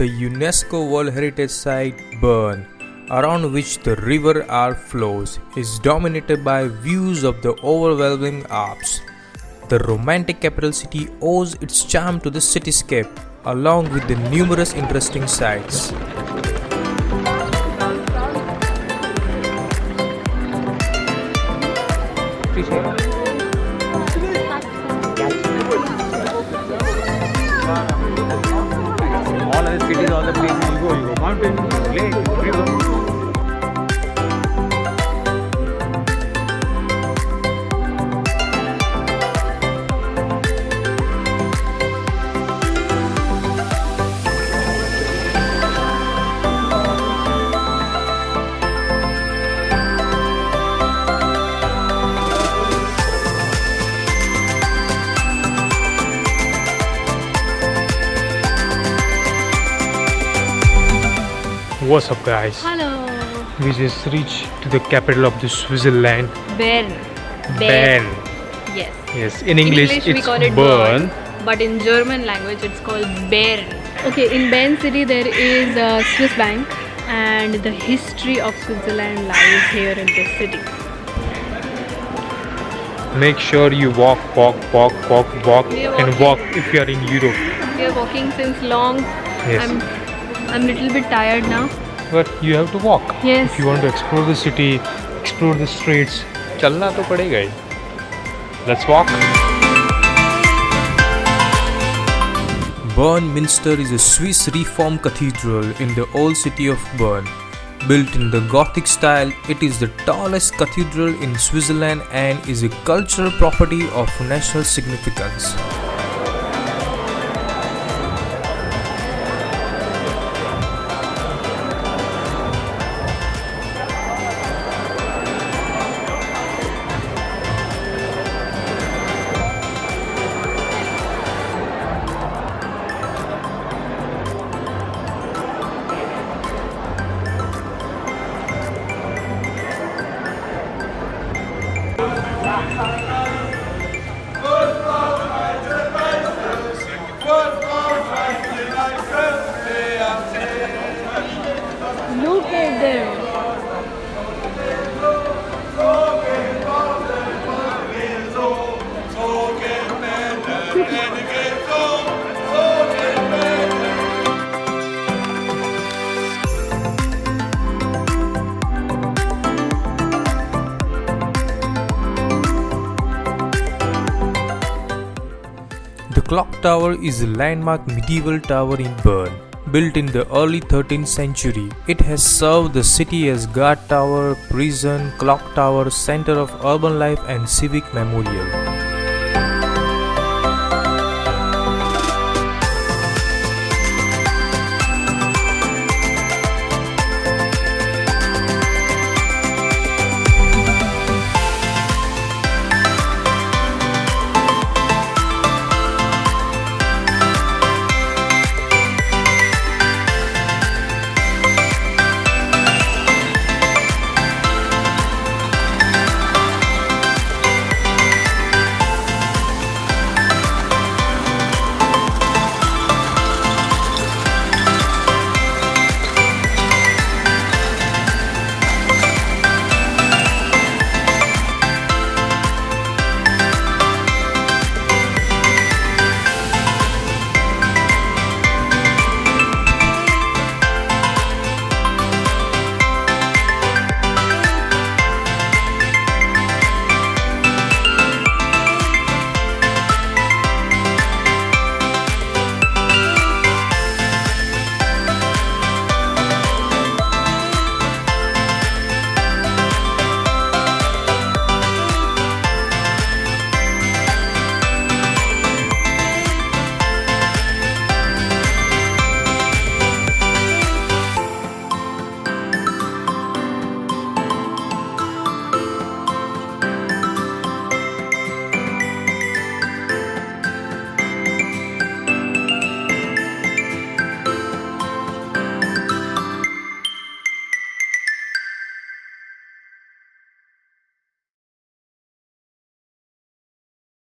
the UNESCO World Heritage Site Bern, around which the river Aar flows, is dominated by views of the overwhelming Alps. The romantic capital city owes its charm to the cityscape, along with the numerous interesting sights. All other cities, all the places you go mountain, lake, river. What's up, guys? Hello. We just reached to the capital of the Switzerland, Bern. Bern. Yes. Yes, in English we it's call it Bern. but in German language it's called Bern. Okay, in Bern city there is a Swiss bank and the history of Switzerland lies here in this city. Make sure you walk We are and walking. walk if you are in Europe. We are walking since long. Yes. I'm little bit tired now. But you have to walk. Yes. If you want to explore the city, explore the streets, चलना तो पड़ेगा ही. Let's walk. Bern Minster is a Swiss Reformed cathedral in the old city of Bern. Built in the Gothic style, it is the tallest cathedral in Switzerland and is a cultural property of national significance. Look at them. The clock tower is a landmark medieval tower in Bern. Built in the early 13th century, it has served the city as guard tower, prison, clock tower, center of urban life and civic memorial.